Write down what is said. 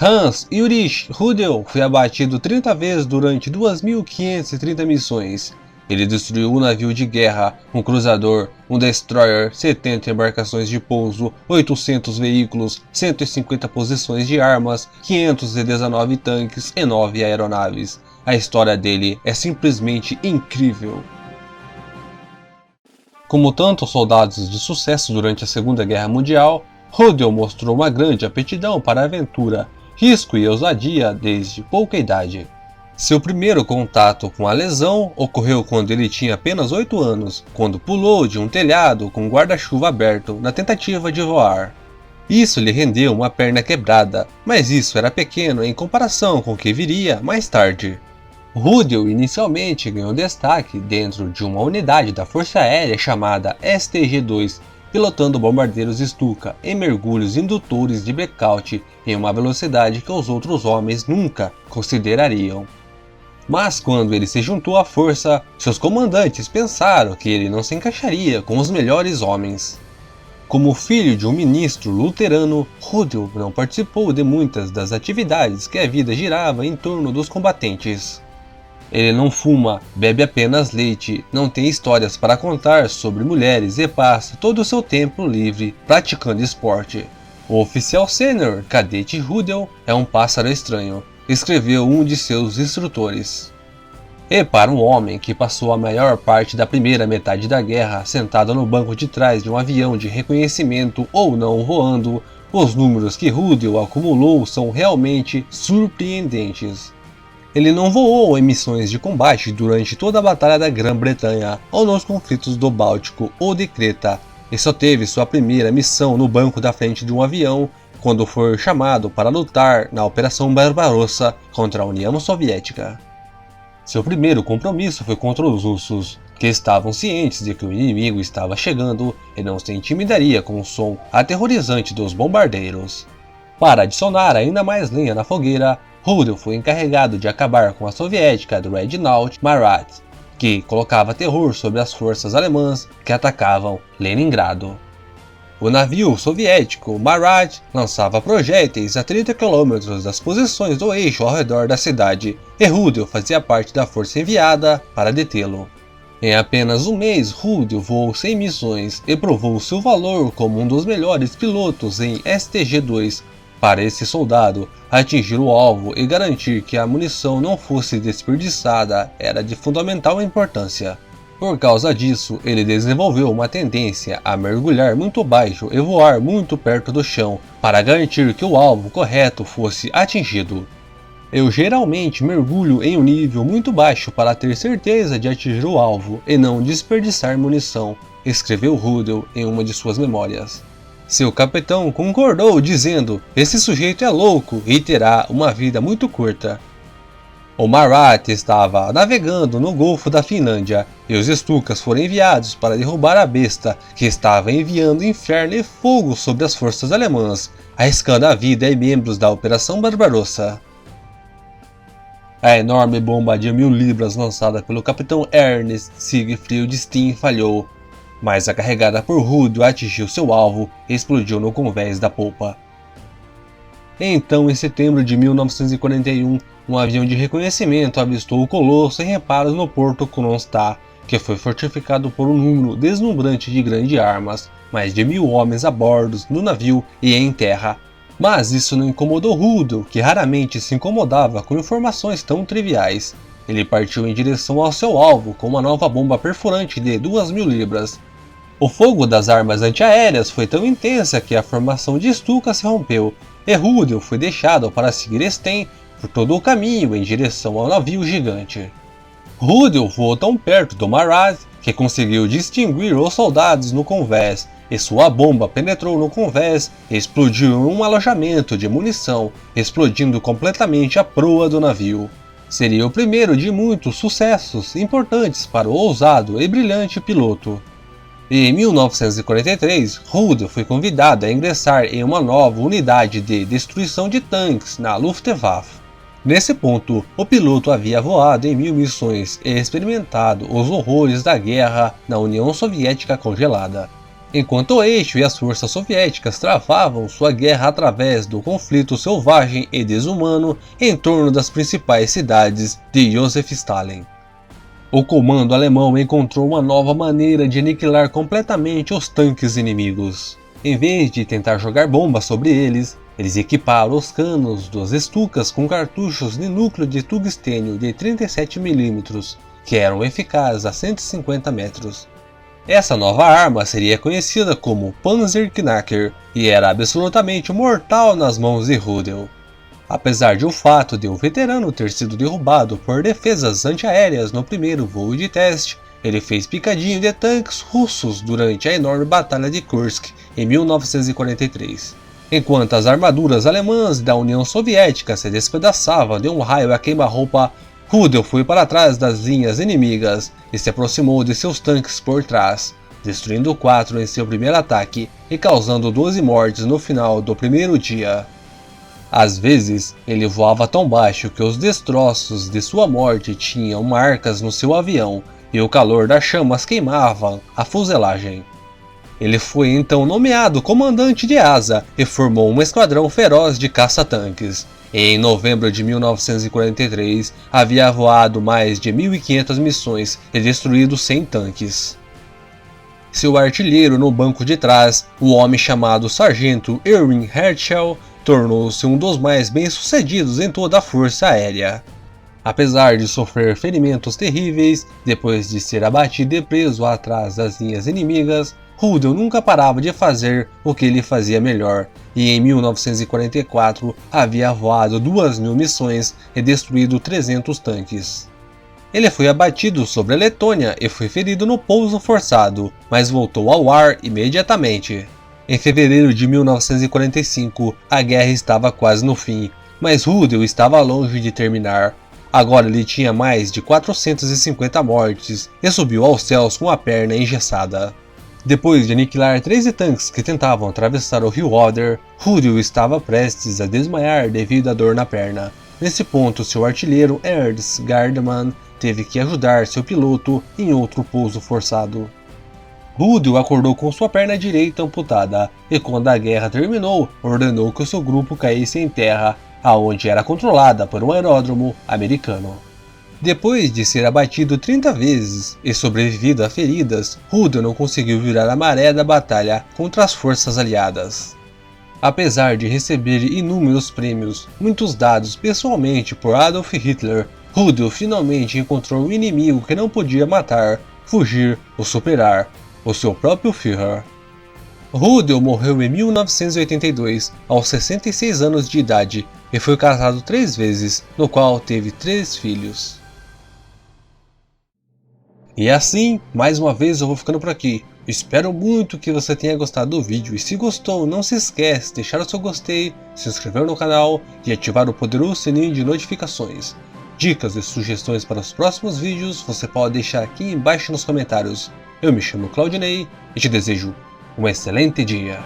Hans Ulrich Rudel foi abatido 30 vezes durante 2.530 missões. Ele destruiu um navio de guerra, um cruzador, um destroyer, 70 embarcações de pouso, 800 veículos, 150 posições de armas, 519 tanques e 9 aeronaves. A história dele é simplesmente incrível. Como tantos soldados de sucesso durante a Segunda Guerra Mundial, Rudel mostrou uma grande aptidão para a aventura, risco e ousadia desde pouca idade. Seu primeiro contato com a lesão ocorreu quando ele tinha apenas 8 anos, quando pulou de um telhado com um guarda-chuva aberto na tentativa de voar. Isso lhe rendeu uma perna quebrada, mas isso era pequeno em comparação com o que viria mais tarde. Rudel inicialmente ganhou destaque dentro de uma unidade da Força Aérea chamada STG-2, pilotando bombardeiros Stuka em mergulhos indutores de blackout em uma velocidade que os outros homens nunca considerariam. Mas quando ele se juntou à força, seus comandantes pensaram que ele não se encaixaria com os melhores homens. Como filho de um ministro luterano, Rudel não participou de muitas das atividades que a vida girava em torno dos combatentes. Ele não fuma, bebe apenas leite, não tem histórias para contar sobre mulheres e passa todo o seu tempo livre praticando esporte. O oficial sênior, cadete Rudel, é um pássaro estranho, escreveu um de seus instrutores. E para um homem que passou a maior parte da primeira metade da guerra sentado no banco de trás de um avião de reconhecimento ou não voando, os números que Rudel acumulou são realmente surpreendentes. Ele não voou em missões de combate durante toda a Batalha da Grã-Bretanha ou nos conflitos do Báltico ou de Creta, e só teve sua primeira missão no banco da frente de um avião quando foi chamado para lutar na Operação Barbarossa contra a União Soviética. Seu primeiro compromisso foi contra os russos, que estavam cientes de que o inimigo estava chegando e não se intimidaria com o som aterrorizante dos bombardeiros. Para adicionar ainda mais lenha na fogueira, Rudel foi encarregado de acabar com a soviética Dreadnought Marat, que colocava terror sobre as forças alemãs que atacavam Leningrado. O navio soviético Marat lançava projéteis a 30 km das posições do eixo ao redor da cidade, e Rudel fazia parte da força enviada para detê-lo. Em apenas um mês, Rudel voou 100 missões e provou seu valor como um dos melhores pilotos em STG-2. Para esse soldado, atingir o alvo e garantir que a munição não fosse desperdiçada era de fundamental importância. Por causa disso, ele desenvolveu uma tendência a mergulhar muito baixo e voar muito perto do chão para garantir que o alvo correto fosse atingido. Eu geralmente mergulho em um nível muito baixo para ter certeza de atingir o alvo e não desperdiçar munição, escreveu Rudel em uma de suas memórias. Seu capitão concordou dizendo: "Esse sujeito é louco e terá uma vida muito curta." O Marat estava navegando no Golfo da Finlândia e os Stukas foram enviados para derrubar a besta que estava enviando inferno e fogo sobre as forças alemãs, arriscando a vida e membros da Operação Barbarossa. A enorme bomba de 1000 libras lançada pelo capitão Ernest Siegfried Steen falhou, mas a carregada por Rudel atingiu seu alvo e explodiu no convés da polpa. Então, em setembro de 1941, um avião de reconhecimento avistou o colosso em reparos no porto Kronstadt, que foi fortificado por um número deslumbrante de grandes armas, mais de 1000 homens a bordo no navio e em terra. Mas isso não incomodou Rudel, que raramente se incomodava com informações tão triviais. Ele partiu em direção ao seu alvo com uma nova bomba perfurante de 2000 libras. O fogo das armas antiaéreas foi tão intensa que a formação de Stuka se rompeu, e Rudel foi deixado para seguir Steen por todo o caminho em direção ao navio gigante. Rudel voou tão perto do Marat que conseguiu distinguir os soldados no convés, e sua bomba penetrou no convés e explodiu em um alojamento de munição, explodindo completamente a proa do navio. Seria o primeiro de muitos sucessos importantes para o ousado e brilhante piloto. Em 1943, Rudel foi convidado a ingressar em uma nova unidade de destruição de tanques na Luftwaffe. Nesse ponto, o piloto havia voado em 1000 missões e experimentado os horrores da guerra na União Soviética congelada. Enquanto o eixo e as forças soviéticas travavam sua guerra através do conflito selvagem e desumano em torno das principais cidades de Joseph Stalin. O comando alemão encontrou uma nova maneira de aniquilar completamente os tanques inimigos. Em vez de tentar jogar bombas sobre eles equiparam os canos dos Stukas com cartuchos de núcleo de tungstênio de 37 mm, que eram eficazes a 150 metros. Essa nova arma seria conhecida como Panzerknacker e era absolutamente mortal nas mãos de Rudel. Apesar de o fato de o veterano ter sido derrubado por defesas antiaéreas no primeiro voo de teste, ele fez picadinho de tanques russos durante a enorme Batalha de Kursk em 1943. Enquanto as armaduras alemãs da União Soviética se despedaçavam de um raio a queima-roupa, Rudel foi para trás das linhas inimigas e se aproximou de seus tanques por trás, destruindo 4 em seu primeiro ataque e causando 12 mortes no final do primeiro dia. Às vezes, ele voava tão baixo que os destroços de sua morte tinham marcas no seu avião e o calor das chamas queimava a fuselagem. Ele foi então nomeado comandante de asa e formou um esquadrão feroz de caça-tanques. Em novembro de 1943, havia voado mais de 1.500 missões e destruído 100 tanques. Seu artilheiro no banco de trás, o homem chamado Sargento Erwin Herschel, tornou-se um dos mais bem-sucedidos em toda a Força Aérea. Apesar de sofrer ferimentos terríveis, depois de ser abatido e preso atrás das linhas inimigas, Rudel nunca parava de fazer o que ele fazia melhor, e em 1944 havia voado 2.000 missões e destruído 300 tanques. Ele foi abatido sobre a Letônia e foi ferido no pouso forçado, mas voltou ao ar imediatamente. Em fevereiro de 1945, a guerra estava quase no fim, mas Rudel estava longe de terminar. Agora ele tinha mais de 450 mortes e subiu aos céus com a perna engessada. Depois de aniquilar 13 tanques que tentavam atravessar o rio Oder, Rudel estava prestes a desmaiar devido à dor na perna. Nesse ponto, seu artilheiro Ernst Gardemann teve que ajudar seu piloto em outro pouso forçado. Rudel acordou com sua perna direita amputada e, quando a guerra terminou, ordenou que o seu grupo caísse em terra, aonde era controlada por um aeródromo americano. Depois de ser abatido 30 vezes e sobrevivido a feridas, Rudel não conseguiu virar a maré da batalha contra as forças aliadas. Apesar de receber inúmeros prêmios, muitos dados pessoalmente por Adolf Hitler, Rudel finalmente encontrou um inimigo que não podia matar, fugir ou superar: o seu próprio Führer. Rudel morreu em 1982, aos 66 anos de idade, e foi casado 3 vezes, no qual teve 3 filhos. E assim, mais uma vez eu vou ficando por aqui. Espero muito que você tenha gostado do vídeo e se gostou, não se esquece de deixar o seu gostei, se inscrever no canal e ativar o poderoso sininho de notificações. Dicas e sugestões para os próximos vídeos você pode deixar aqui embaixo nos comentários. Eu me chamo Claudinei e te desejo um excelente dia.